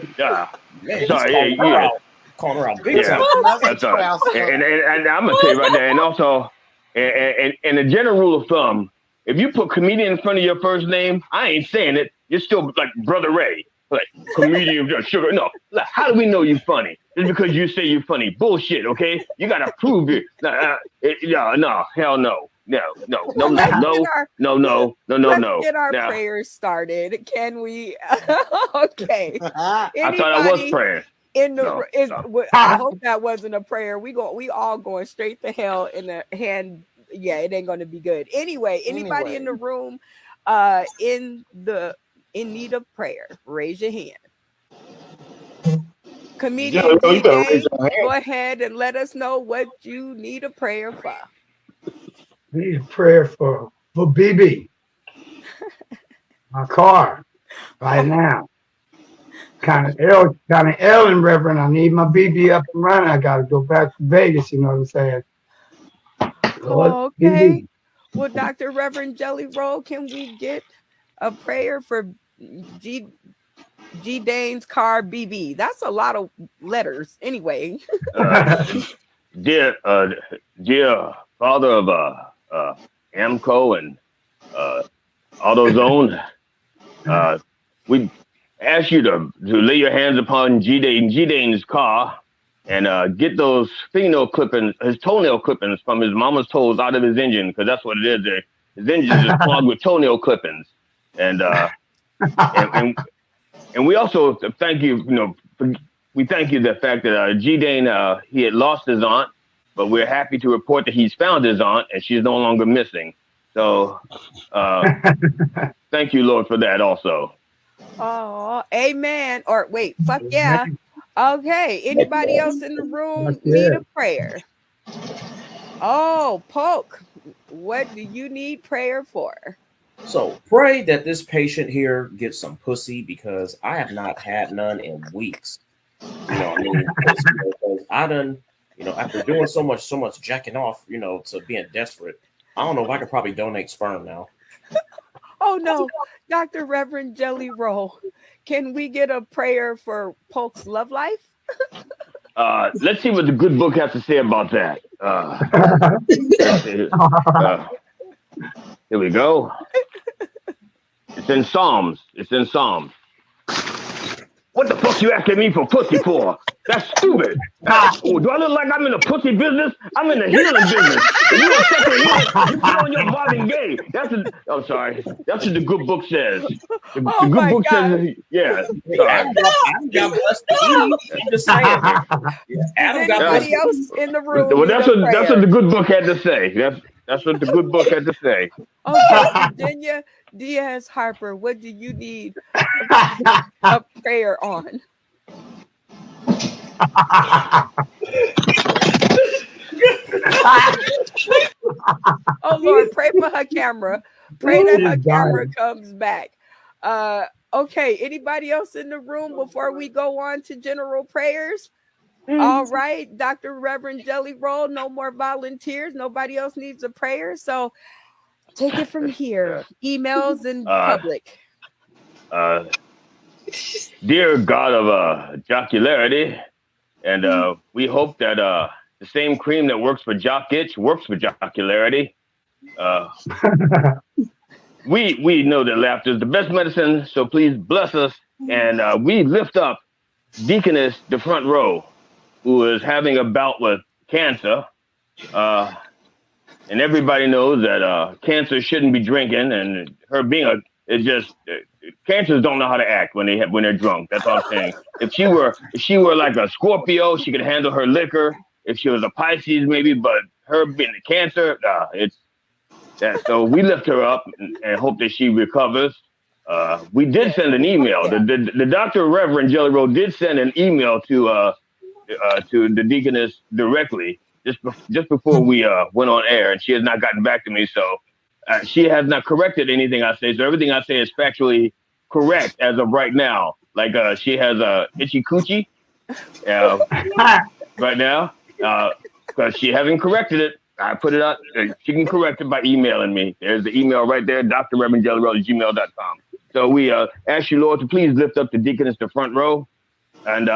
sorry, yeah. Calling her out big time. That's all right. And I'm gonna tell you right there, and also, and the general rule of thumb, if you put comedian in front of your first name, I ain't saying it. You're still like Brother Ray. Like comedian sugar. No, like, how do we know you're funny? Just because you say you're funny. Bullshit, okay? You gotta prove it. No, hell no. No. Let's get our prayers started. Can we? Okay. I thought I was praying. I hope that wasn't a prayer. We all going straight to hell in the hand. Yeah, it ain't gonna be good. Anyway, anybody in the room in need of prayer, raise your hand. Comedian DJ, go ahead and let us know what you need a prayer for. Need a prayer for BB. My car right now. Kind of ailing, Reverend. I need my BB up and running. I got to go back to Vegas. You know what I'm saying? Oh, okay. Well, Dr. Reverend Jelly Roll, can we get a prayer for G Dane's car BB? That's a lot of letters. Anyway. Dear father of AMCO and AutoZone, we ask you to lay your hands upon G Dane's car and get those fingernail clippings, his toenail clippings from his mama's toes out of his engine, because that's what it is. His engine is clogged with toenail clippings. And we also thank you, we thank you the fact that G Dane, he had lost his aunt, but we're happy to report that he's found his aunt and she's no longer missing. So thank you, Lord, for that also. Oh, amen. Or wait, fuck yeah. Okay. Anybody else in the room need a prayer? Oh, Poke, what do you need prayer for? So pray that this patient here gets some pussy, because I have not had none in weeks. You know what I mean? Because I done, after doing so much jacking off, to being desperate, I don't know if I could probably donate sperm now. Oh no, Dr. Reverend Jelly Roll, can we get a prayer for Poke's love life? Let's see what the good book has to say about that. Here we go. It's in Psalms. What the fuck you asking me for pussy for? That's stupid. Do I look like I'm in the pussy business? I'm in the healing business. If you want sexual healing, you put on your Marvin Gaye. I'm sorry. That's what the good book says. The Oh good my book God. says, yeah. Hey, Sorry. Adam got blessed to eat. I'm just saying. Adam Does got blessed. anybody else in the room Well, need that's a what the prayer? good book had to say. That's what the good book had to say. Okay, Virginia Diaz Harper, what do you need a prayer on? Oh Lord, pray for her camera. Pray that her She's camera dying. comes back. Okay, anybody else in the room before we go on to general prayers? All right, Dr. Reverend Jelly Roll, no more volunteers. Nobody else needs a prayer. So take it from here. Emails in public. Dear God of jocularity, and we hope that the same cream that works for jock itch works for jocularity. We know that laughter is the best medicine, so please bless us. And we lift up Deaconess the front row, who is having a bout with cancer. And everybody knows that cancer shouldn't be drinking, and her being cancers don't know how to act when they're drunk. That's all I'm saying. If she were like a Scorpio, she could handle her liquor. If she was a Pisces, maybe, but her being a Cancer, it's that. So we lift her up and hope that she recovers. We did send an email. The Dr. Reverend Jelly Roll did send an email to the deaconess directly just before we went on air, and she has not gotten back to me. So she has not corrected anything I say. So everything I say is factually correct as of right now. Like she has a itchy coochie right now because she hasn't corrected it. I put it out. She can correct it by emailing me. There's the email right there, drreverendjellyroll@gmail.com. So we ask you, Lord, to please lift up the deaconess the front row, and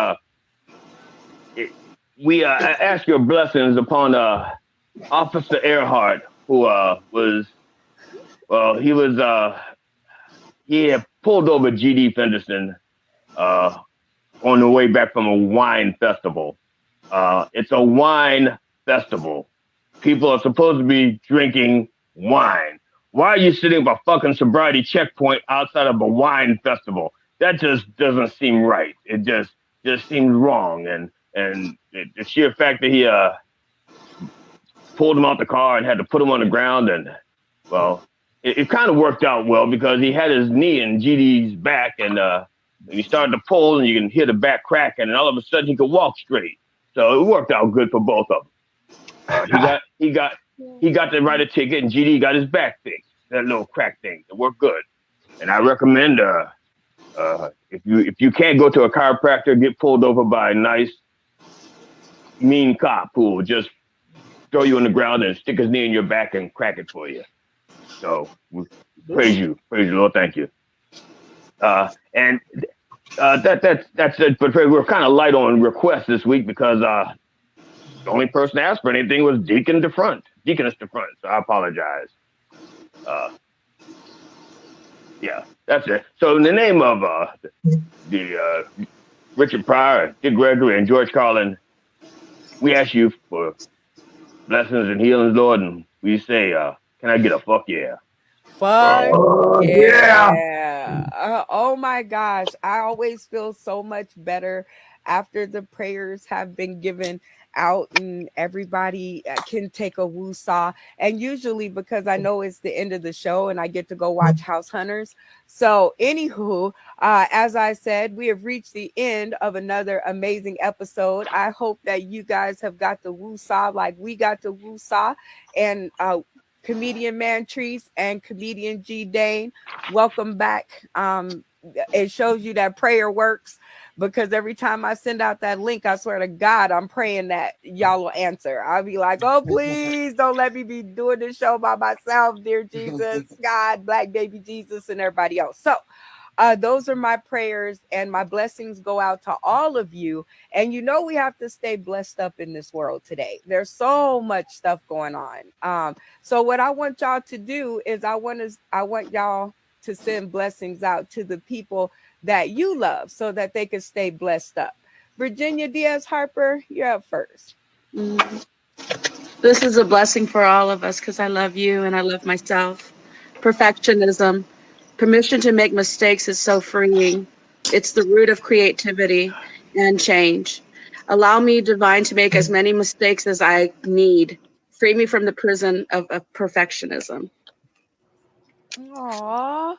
we ask your blessings upon Officer Earhart, who he had pulled over GD Fenderson on the way back from a wine festival. It's a wine festival. People are supposed to be drinking wine. Why are you sitting at a fucking sobriety checkpoint outside of a wine festival? That just doesn't seem right. It just seems wrong. And the sheer fact that he pulled him out the car and had to put him on the ground, and well, it kind of worked out well because he had his knee in GD's back, and he started to pull, and you can hear the back cracking, and all of a sudden he could walk straight. So it worked out good for both of them. He got to write a ticket, and GD got his back fixed. That little crack thing. It worked good. And I recommend if you can't go to a chiropractor, get pulled over by a nice mean cop who will just throw you on the ground and stick his knee in your back and crack it for you. So praise you, Lord, thank you. And that's it. But we're kind of light on requests this week because the only person asked for anything was Deaconess DeFront. So I apologize. Yeah, that's it. So in the name of the Richard Pryor, Dick Gregory, and George Carlin, we ask you for blessings and healings, Lord, and we say, can I get a fuck yeah? Fuck yeah. Oh my gosh. I always feel so much better after the prayers have been given out and everybody can take a woo-saw. And usually because I know it's the end of the show and I get to go watch House Hunters. So anywho, as I said, we have reached the end of another amazing episode. I hope that you guys have got the woo-saw like we got the woo-saw. And comedian Mantrice and comedian G Dane, welcome back. It shows you that prayer works because every time I send out that link, I swear to God, I'm praying that y'all will answer. I'll be like, oh, please don't let me be doing this show by myself, dear Jesus, God, Black baby Jesus, and everybody else. So those are my prayers, and my blessings go out to all of you. And you know we have to stay blessed up in this world today. There's so much stuff going on. So what I want y'all to do is I want y'all to send blessings out to the people that you love so that they can stay blessed up. Virginia Diaz Harper, you're up first. This is a blessing for all of us because I love you and I love myself. Perfectionism, permission to make mistakes is so freeing. It's the root of creativity and change. Allow me, divine, to make as many mistakes as I need. Free me from the prison of perfectionism. Aww.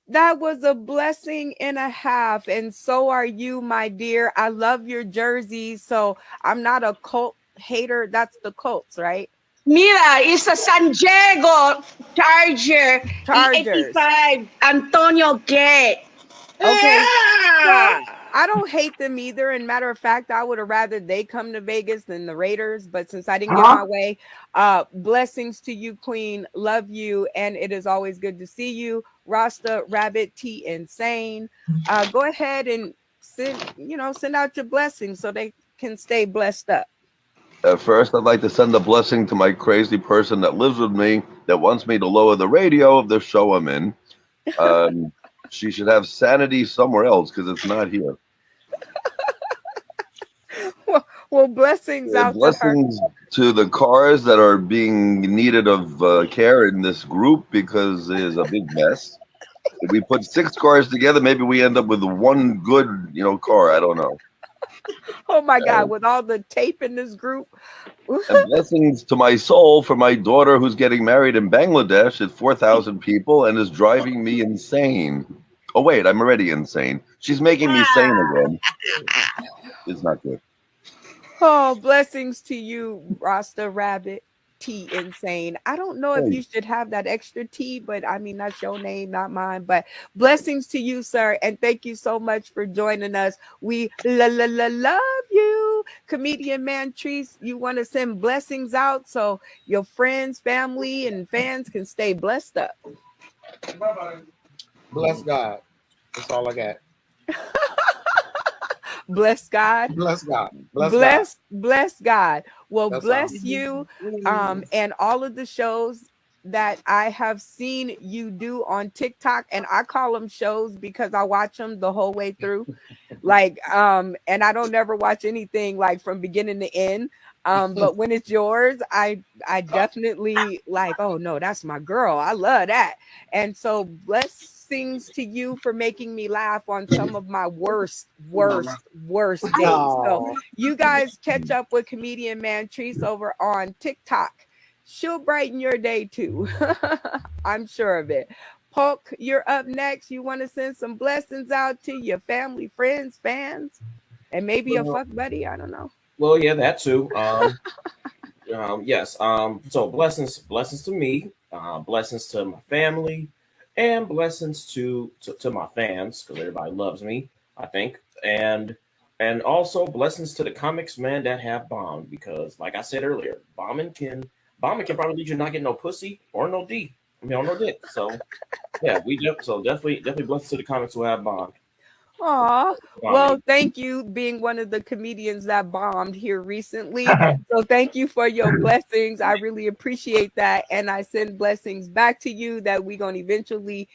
That was a blessing and a half. And so are you, my dear. I love your jersey. So I'm not a cult hater. That's the Colts, right? Mira, it's a San Diego Charger Chargers. E85 Antonio Gate. Okay. So Yeah. I don't hate them either. And matter of fact, I would have rather they come to Vegas than the Raiders. But since I didn't get my way, blessings to you, Queen. Love you. And it is always good to see you. Rasta, Rabbit, T, Insane. Go ahead and send out your blessings so they can stay blessed up. First, I'd like to send a blessing to my crazy person that lives with me that wants me to lower the radio of the show I'm in. She should have sanity somewhere else because it's not here. Well, blessings out blessings to the cars that are being needed of care in this group because it is a big mess. If we put 6 cars together, maybe we end up with one good, car. I don't know. Oh my God! With all the tape in this group. And blessings to my soul for my daughter who's getting married in Bangladesh at 4,000 people and is driving me insane. Oh wait, I'm already insane. She's making me sane again. It's not good. Oh, blessings to you, Rasta Rabbit T Insane. I don't know if you should have that extra T, but I mean, that's your name, not mine. But blessings to you, sir. And thank you so much for joining us. We love you. Comedian Mantrice, you want to send blessings out so your friends, family, and fans can stay blessed up. Bless God. That's all I got. Bless God. Bless God. Bless God. Well, That's bless all. you and all of the shows that I have seen you do on TikTok. And I call them shows because I watch them the whole way through. And I don't never watch anything like from beginning to end. But when it's yours, I definitely like, oh no, that's my girl. I love that. And so blessings to you for making me laugh on some of my worst days. So you guys catch up with Comedian Mantrice over on TikTok. She'll brighten your day too. I'm sure of it. Polk, you're up next. You want to send some blessings out to your family, friends, fans, and maybe your fuck buddy. I don't know. Well, yeah, that too. Yes. So blessings to me, blessings to my family, and blessings to my fans because everybody loves me, I think, and also blessings to the comics, man, that have bombed because, like I said earlier, bombing can probably lead you to not get no pussy or no D. I mean, or no dick. So yeah, definitely blessings to the comics who have bombed. Aw, well, thank you being one of the comedians that bombed here recently. So thank you for your blessings. I really appreciate that. And I send blessings back to you that we're going to eventually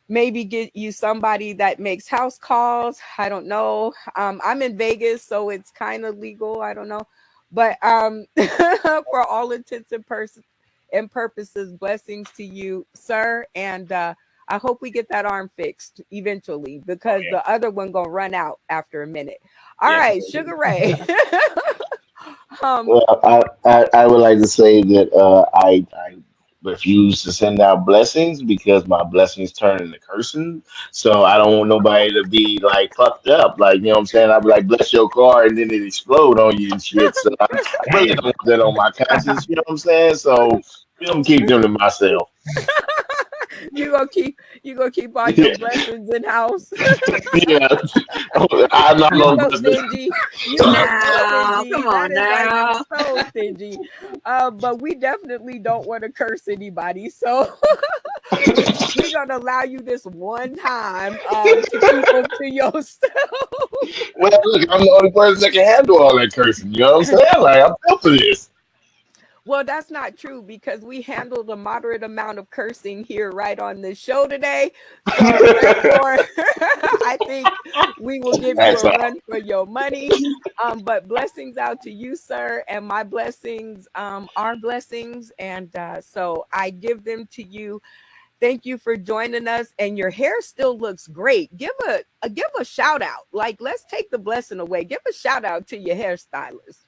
maybe get you somebody that makes house calls. I don't know. I'm in Vegas, so it's kind of legal. I don't know. But for all intents and purposes, blessings to you, sir. And I hope we get that arm fixed eventually because the other one gonna run out after a minute. All right, Sugar Ray. Well, I would like to say that I refuse to send out blessings because my blessings turn into cursing. So I don't want nobody to be like fucked up. Like, you know what I'm saying? I'd be like, bless your car and then it explode on you and shit. So I really don't want that on my conscience. You know what I'm saying? So you know, keep them to myself. You gonna keep all your blessings in house. Yeah, I'm not gonna. So stingy. Come on now. So stingy. But we definitely don't want to curse anybody. So we're gonna allow you this one time to keep them to yourself. Well, look, I'm the only person that can handle all that cursing. You know what I'm saying? Like, I'm built for this. Well, that's not true because we handled a moderate amount of cursing here right on this show today. So therefore, I think we will give you That's a all. run for your money. But blessings out to you, sir, and my blessings are blessings, and so I give them to you. Thank you for joining us, and your hair still looks great. Give a shout out. Like, let's take the blessing away. Give a shout out to your hairstylist.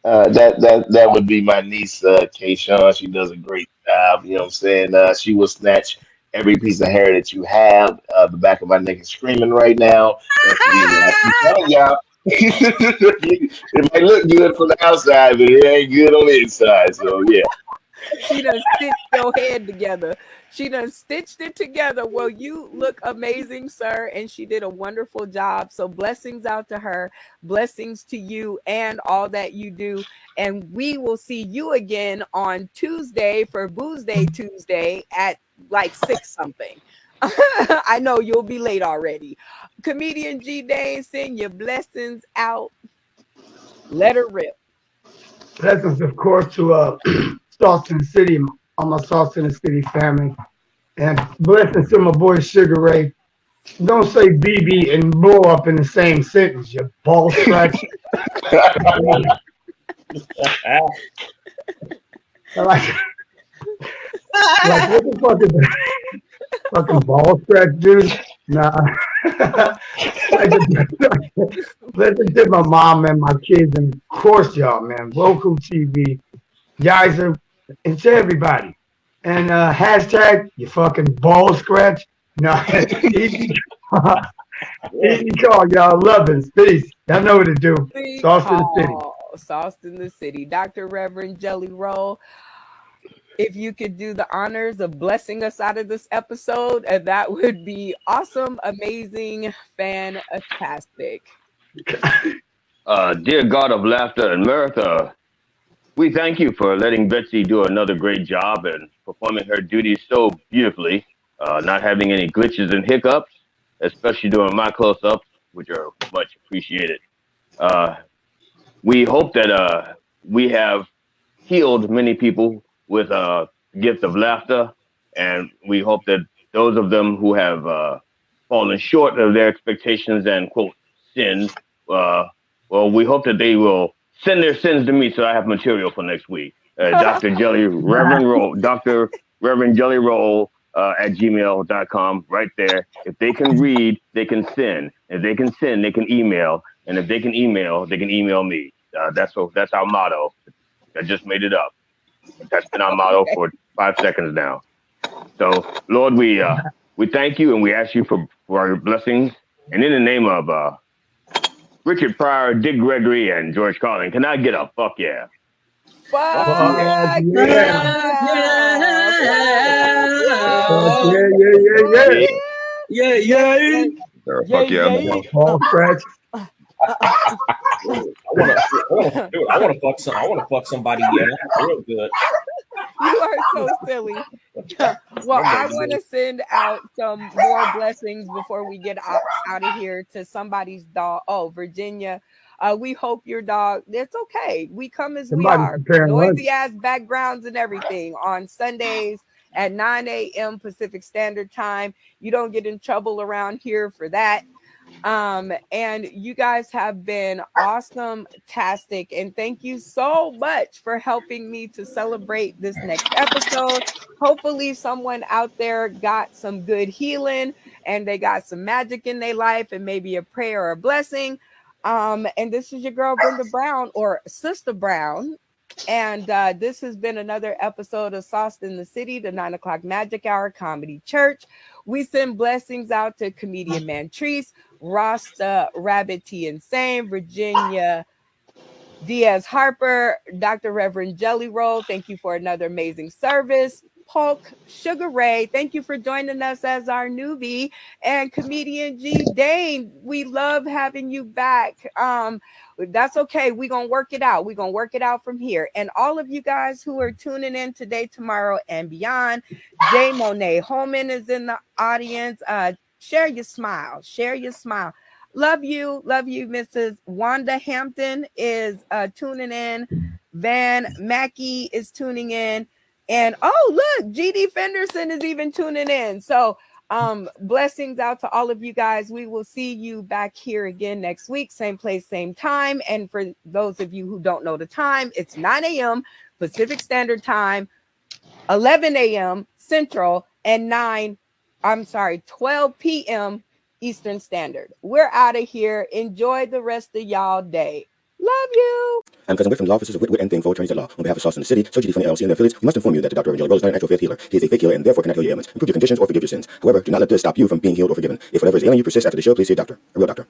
That would be my niece, Kayshawn. She does a great job. You know what I'm saying? She will snatch every piece of hair that you have. The back of my neck is screaming right now. That's the reason I keep telling y'all. It might look good from the outside, but it ain't good on the inside. So yeah. She done stitched your head together. She done stitched it together. Well, you look amazing, sir, and she did a wonderful job. So blessings out to her, blessings to you and all that you do. And we will see you again on Tuesday for Booze Day Tuesday at like 6 something. I know you'll be late already. Comedian G Dane, send your blessings out. Let her rip. Blessings, of course, to Sauce in the City, all my Sauce in the City family. And blessings to my boy Sugar Ray. Don't say BB and blow up in the same sentence, you ball scratch. like, like, what the fuck is that? Fucking ball scratch, dude? Nah. Listen to my mom and my kids, and of course, y'all, man. Roku TV, Yizer, and to everybody. And hashtag you fucking ball scratch. No, easy, easy call, y'all. Loving, peace. Y'all know what to do. Sauce in the City. Sauce in the City. Dr. Reverend Jelly Roll, if you could do the honors of blessing us out of this episode, that would be awesome, amazing, fantastic. Dear God of laughter and mirth, we thank you for letting Betsy do another great job and performing her duties so beautifully, not having any glitches and hiccups, especially during my close-ups, which are much appreciated. Uh, we hope that we have healed many people with a gift of laughter, and we hope that those of them who have fallen short of their expectations and quote sinned, well, we hope that they will send their sins to me so I have material for next week. Dr. Jelly Reverend Roll, Dr. Reverend Jelly Roll at gmail.com, right there. If they can read, they can sin. If they can sin, they can email. And if they can email me. That's our motto. I just made it up. That's been our motto for 5 seconds now. So, Lord, we thank you and we ask you for our blessings. And in the name of Richard Pryor, Dick Gregory, and George Carlin, can I get a fuck yeah? Fuck yeah. Fuck yeah. Ball scratch. I want to fuck somebody. Yeah, real good. You are so silly. Well, I want to send out some more blessings before we get out of here to somebody's dog. Oh, Virginia. We hope your dog, it's okay. We come as we are. Noisy ass backgrounds and everything on Sundays at 9 a.m. Pacific Standard Time. You don't get in trouble around here for that. And you guys have been awesome-tastic, and thank you so much for helping me to celebrate this next episode. Hopefully someone out there got some good healing and they got some magic in their life and maybe a prayer or a blessing. And this is your girl Brenda Brown, or Sister Brown. And this has been another episode of Sauce in the City, the 9 o'clock Magic Hour Comedy Church. We send blessings out to comedian Mantrice, Rasta Rabbit T. Insane, Virginia Diaz Harper, Dr. Reverend Jelly Roll. Thank you for another amazing service. Polk Sugar Ray, thank you for joining us as our newbie. And comedian G Dane, we love having you back. That's okay. We're going to work it out. We're going to work it out from here. And all of you guys who are tuning in today, tomorrow, and beyond, J. Monet Holman is in the audience. Share your smile. Share your smile. Love you. Love you. Mrs. Wanda Hampton is tuning in. Van Mackey is tuning in. And oh, look, GD Fenderson is even tuning in. So blessings out to all of you guys. We will see you back here again next week, same place, same time. And for those of you who don't know the time, it's 9 a.m. Pacific Standard Time, 11 a.m. Central, and 12 p.m. Eastern Standard. We're out of here. Enjoy the rest of y'all day. Love you. I'm Cousin Whit from the offices of Whit and Thing for attorneys at law. On behalf of Sistah in the city, so GD Funny LLC and their affiliates, we must inform you that the Dr. Rolle is not an actual faith healer. He is a fake healer and therefore cannot heal your ailments, improve your conditions, or forgive your sins. However, do not let this stop you from being healed or forgiven. If whatever is ailing you persists after the show, please see a doctor, a real doctor.